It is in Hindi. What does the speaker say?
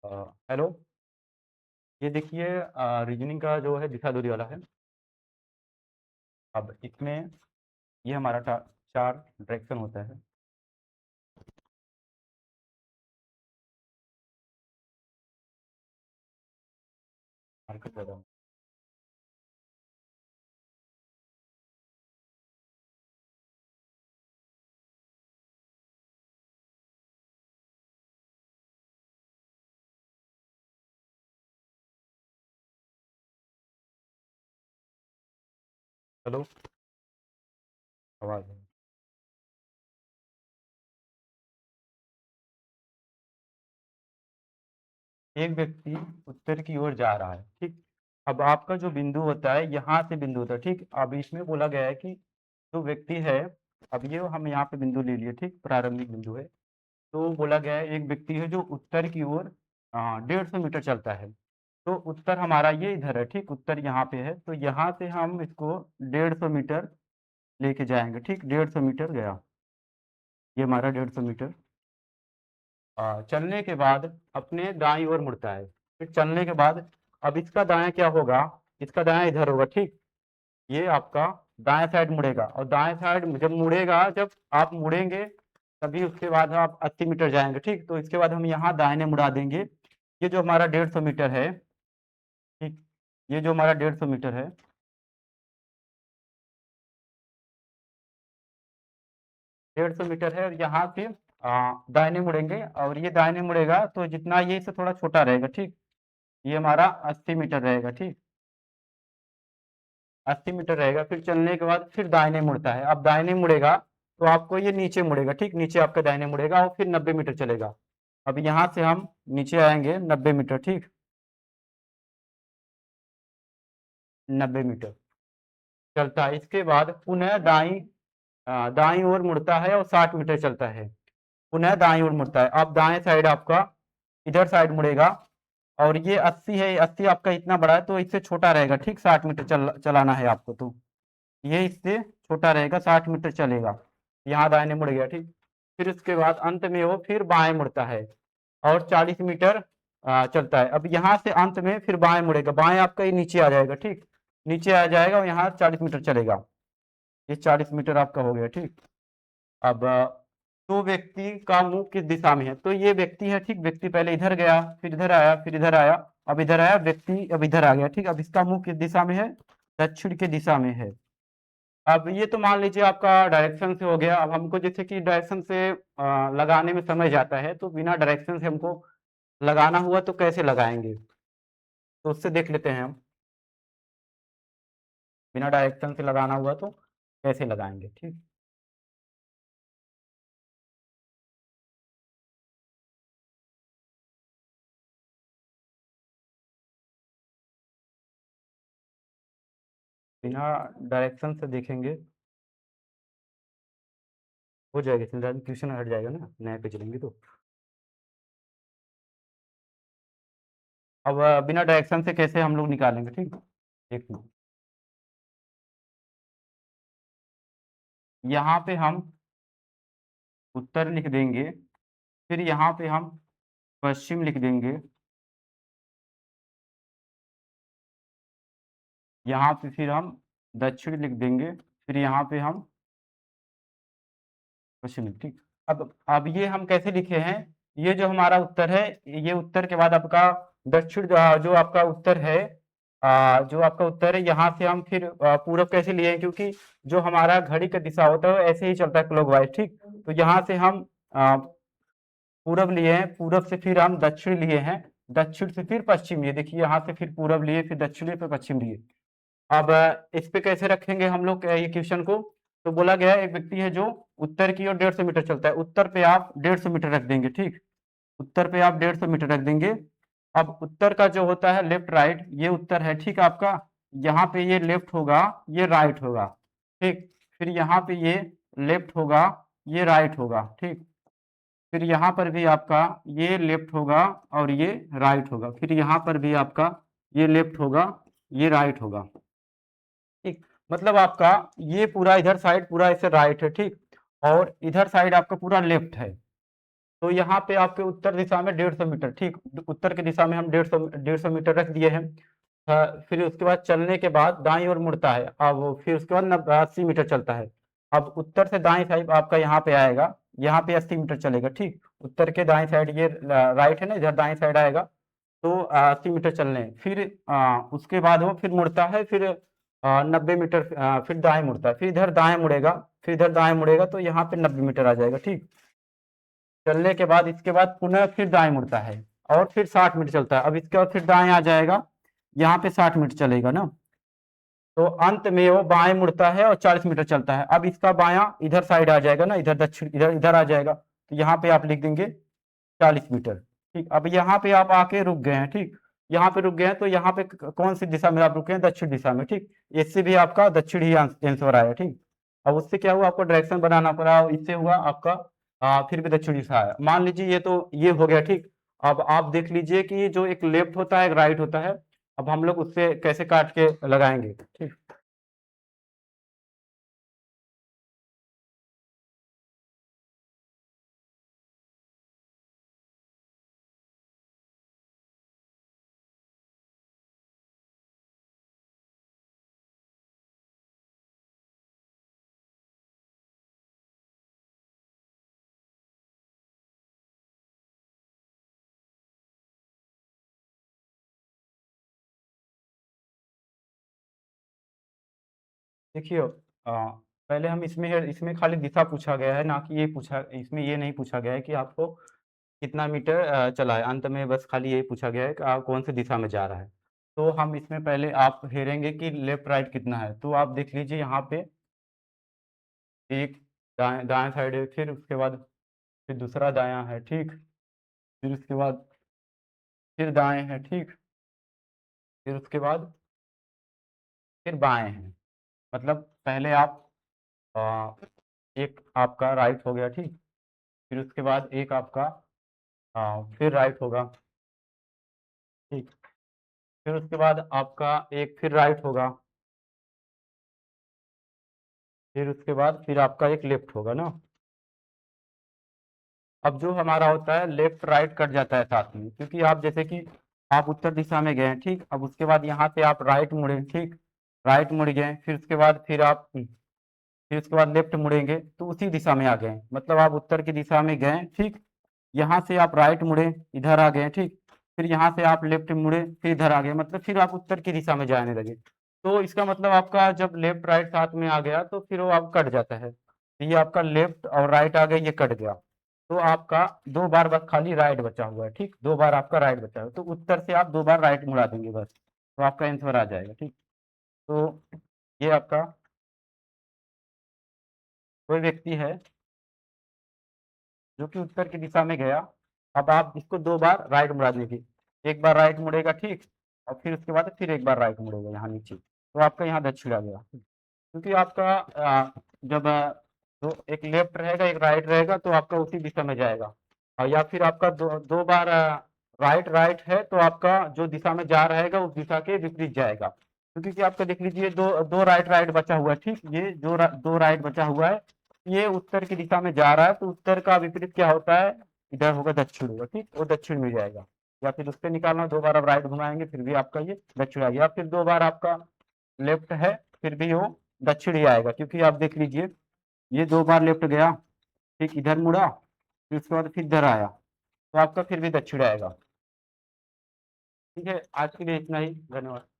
अ, हेलो। ये देखिए रीजनिंग का जो है दिशा दूरी वाला है। अब इसमें ये हमारा 4 डायरेक्शन होता है। मार्केट ज़्यादा हेलो, आवाज़ है। एक व्यक्ति उत्तर की ओर जा रहा है, ठीक? अब आपका जो बिंदु होता है, यहाँ से बिंदु होता है, ठीक? अब इसमें बोला गया है कि जो व्यक्ति है, अब ये हम यहाँ पे बिंदु ले लिए, ठीक? प्रारंभिक बिंदु है। तो बोला गया है एक व्यक्ति है जो उत्तर की ओर 150 मीटर चलता है। तो उत्तर हमारा ये इधर है, ठीक? उत्तर यहाँ पे है, तो यहाँ से हम इसको 150 मीटर लेके जाएंगे, ठीक? 150 मीटर गया, ये हमारा 150 मीटर। चलने के बाद अपने दाईं ओर मुड़ता है। फिर चलने के बाद अब इसका दायां क्या होगा, इसका दायां इधर होगा, ठीक? ये आपका दाएं साइड मुड़ेगा, और दाएं साइड जब मुड़ेगा, जब आप मुड़ेंगे तभी उसके बाद आप 80 मीटर जाएंगे, ठीक? तो इसके बाद हम यहाँ दाहिने मुड़ा देंगे। ये जो हमारा 150 मीटर है, ठीक? ये जो हमारा 150 मीटर है, 150 मीटर है, और यहाँ से दाहिने मुड़ेंगे, और ये दाहिने मुड़ेगा तो जितना ये इससे थोड़ा छोटा रहेगा, ठीक? ये हमारा 80 मीटर रहेगा, ठीक? 80 मीटर रहेगा। फिर चलने के बाद फिर दाहिने मुड़ता है। अब दाहिने मुड़ेगा तो आपको ये नीचे मुड़ेगा, ठीक? नीचे आपका दाहिने मुड़ेगा और फिर 90 मीटर चलेगा। अब यहाँ से हम नीचे आएंगे 90 मीटर, ठीक? 90 मीटर चलता है। इसके बाद पुनः दाईं ओर मुड़ता है और 60 मीटर चलता है। पुनः दाईं ओर मुड़ता है। अब दाएं साइड आपका इधर साइड मुड़ेगा, और ये 80 है, 80 आपका इतना बड़ा है तो इससे छोटा रहेगा, ठीक? 60 मीटर चलाना है आपको, तो ये इससे छोटा रहेगा, 60 मीटर चलेगा। यहाँ दाहिने मुड़ गया, ठीक? फिर उसके बाद अंत में वो फिर बाएं मुड़ता है और 40 मीटर चलता है। अब यहाँ से अंत में फिर बाएं मुड़ेगा, बाएं आपका ये नीचे आ जाएगा, ठीक? नीचे आ जाएगा और यहाँ 40 मीटर चलेगा। ये 40 मीटर आपका हो गया, ठीक? अब तो व्यक्ति का मुंह किस दिशा में है? तो ये व्यक्ति है, ठीक? व्यक्ति पहले इधर गया, फिर इधर आया, फिर इधर आया, अब इधर आया, व्यक्ति अब इधर आ गया, ठीक? अब इसका मुंह किस दिशा में है? दक्षिण की दिशा में है। अब ये तो मान लीजिए आपका डायरेक्शन से हो गया। अब हमको जैसे कि डायरेक्शन से लगाने में समय जाता है, तो बिना डायरेक्शन से हमको लगाना हुआ तो कैसे लगाएंगे? तो उससे देख लेते हैं हम। बिना डायरेक्शन से लगाना हुआ तो कैसे लगाएंगे, ठीक? बिना डायरेक्शन से देखेंगे, हो जाएगा, क्वेश्चन हट जाएगा ना, नए पे चलेंगे तो। अब बिना डायरेक्शन से कैसे हम लोग निकालेंगे, ठीक? देखो, यहाँ पे हम उत्तर लिख देंगे, फिर यहाँ पे हम पश्चिम लिख देंगे, यहाँ पे फिर हम दक्षिण लिख देंगे, फिर यहाँ पे हम पश्चिम, ठीक? अब ये हम कैसे लिखे हैं? ये जो हमारा उत्तर है, ये उत्तर के बाद आपका दक्षिण जो आपका उत्तर है, जो आपका उत्तर है, यहाँ से हम फिर पूरब कैसे लिए हैं? क्योंकि जो हमारा घड़ी का दिशा होता है वो ऐसे ही चलता है क्लॉकवाइज, ठीक? तो यहाँ से हम पूरब लिए हैं, पूरब से फिर हम दक्षिण लिए हैं, दक्षिण से फिर पश्चिम लिए। देखिए यहाँ से फिर पूरब लिए, फिर दक्षिण लिए, फिर पश्चिम लिए। अब इस पे कैसे रखेंगे हम लोग ये क्वेश्चन को? तो बोला गया है एक व्यक्ति है जो उत्तर की ओर 150 मीटर चलता है। उत्तर पे आप 150 मीटर रख देंगे, ठीक? उत्तर पे आप 150 मीटर रख देंगे। अब उत्तर का जो होता है लेफ्ट राइट, ये उत्तर है, ठीक? आपका यहाँ पे ये लेफ्ट होगा, ये राइट होगा, ठीक? फिर यहाँ पे ये लेफ्ट होगा, ये राइट होगा, ठीक? फिर यहाँ पर भी आपका ये लेफ्ट होगा और ये राइट होगा। फिर यहाँ पर भी आपका ये लेफ्ट होगा, ये राइट होगा, ठीक? मतलब आपका ये पूरा इधर साइड पूरा ऐसे राइट है, ठीक? और इधर साइड आपका पूरा लेफ्ट है। तो यहाँ पे आपके उत्तर दिशा में 150 मीटर, ठीक, उत्तर की दिशा में हम 150 मीटर रख दिए हैं। फिर उसके बाद चलने के बाद दाईं ओर मुड़ता है, अब फिर उसके बाद 80 मीटर चलता है। अब उत्तर से दाईं साइड आपका यहाँ पे आएगा, यहाँ पे 80 मीटर चलेगा, ठीक, उत्तर के दाईं साइड ये राइट है ना, इधर दाईं साइड आएगा, तो 80 मीटर चलने हैं। फिर उसके बाद वो फिर मुड़ता है, फिर 90 मीटर फिर दाएं मुड़ता है, फिर इधर दाएं मुड़ेगा, फिर इधर दाएं मुड़ेगा, तो यहाँ पे 90 मीटर आ जाएगा, ठीक। चलने के बाद इसके बाद पुनः फिर दाएं मुड़ता है और फिर 60 मीटर चलता है। अब इसके बाद फिर दाएं आ जाएगा, यहाँ पे 60 मीटर चलेगा ना, तो अंत में वो बाएं मुड़ता है और 40 मीटर चलता है। अब इसका बायां इधर साइड आ जाएगा ना, इधर दक्षिण, इधर इधर आ जाएगा, तो यहाँ पे आप लिख देंगे 40 मीटर, ठीक। अब यहाँ पे आप आके रुक गए हैं, ठीक, यहाँ पे रुक गए हैं, तो यहाँ पे कौन सी दिशा में आप रुके हैं, दक्षिण दिशा में, ठीक, इससे भी आपका दक्षिण ही आंसर आया, ठीक। अब उससे क्या हुआ, आपको डायरेक्शन बनाना पड़ा, इससे हुआ आपका फिर भी दक्षिण दिशा आया। मान लीजिए ये तो ये हो गया, ठीक। अब आप देख लीजिए कि जो एक लेफ्ट होता है एक राइट होता है, अब हम लोग उससे कैसे काट के लगाएंगे, ठीक। देखिए पहले हम इसमें खाली दिशा पूछा गया है, ना कि ये पूछा, इसमें ये नहीं पूछा गया है कि आपको कितना मीटर चला है। अंत में बस खाली यही पूछा गया है कि आप कौन सी दिशा में जा रहा है। तो हम इसमें पहले आप हेरेंगे कि लेफ्ट राइट कितना है, तो आप देख लीजिए यहाँ पे एक दाएं दाएं साइड है, फिर उसके बाद फिर दूसरा दायां है, ठीक, फिर उसके बाद फिर दाएं है, ठीक, फिर उसके बाद फिर बाएं है। मतलब पहले आप आ, एक आपका राइट हो गया, ठीक, फिर उसके बाद एक आपका फिर राइट होगा, ठीक, फिर उसके बाद आपका एक फिर राइट होगा, फिर उसके बाद फिर आपका एक लेफ्ट होगा ना। अब जो हमारा होता है लेफ्ट राइट कट जाता है साथ में, क्योंकि आप जैसे कि आप उत्तर दिशा में गए, ठीक, अब उसके बाद यहाँ से आप राइट मुड़े, ठीक, राइट मुड़ गए, फिर उसके बाद फिर उसके बाद लेफ्ट मुड़ेंगे, तो उसी दिशा में आ गए, मतलब आप उत्तर की दिशा में गए, ठीक, यहाँ से आप राइट मुड़े, इधर आ गए, ठीक, फिर यहाँ से आप लेफ्ट मुड़े, फिर इधर आ गए, मतलब फिर आप उत्तर की दिशा में जाने लगे। तो इसका मतलब आपका जब लेफ्ट राइट साथ में आ गया तो फिर वो आप कट जाता है, तो ये आपका लेफ्ट और राइट आ गया, ये कट गया, तो आपका दो बार बस खाली राइट बचा हुआ है, ठीक, दो बार आपका राइट बचा हुआ है, तो उत्तर से आप दो बार राइट मुड़ा देंगे बस, तो आपका आंसर आ जाएगा, ठीक। तो ये आपका कोई व्यक्ति है जो कि उत्तर की दिशा में गया, अब आप इसको दो बार राइट मुड़ा देंगे, एक बार राइट मुड़ेगा, ठीक, और फिर उसके बाद फिर एक बार राइट मुड़ेगा यहाँ नीचे, तो आपका यहाँ दक्षिण आ गया, क्योंकि आपका जब दो एक लेफ्ट रहेगा एक राइट रहेगा तो आपका उसी दिशा में जाएगा, और या फिर आपका दो बार राइट राइट है तो आपका जो दिशा में जा रहेगा उस दिशा के विपरीत जाएगा, क्योंकि कि आपका देख लीजिए दो दो राइट राइट बचा हुआ है, ठीक, ये दो राइट बचा हुआ है, ये उत्तर की दिशा में जा रहा है, तो उत्तर का विपरीत क्या होता है, इधर होगा दक्षिण होगा, ठीक, वो दक्षिण में जाएगा, या फिर उससे निकालना, दो बार आप राइट घुमाएंगे फिर भी आपका ये दक्षिण आ गया, फिर दो बार आपका लेफ्ट है फिर भी वो दक्षिण ही आएगा, क्योंकि आप देख लीजिए ये दो बार लेफ्ट गया, ठीक, इधर मुड़ा, फिर उसके बाद फिर इधर आया, तो आपका फिर भी दक्षिण आएगा। ठीक है, आज के लिए इतना ही, धन्यवाद।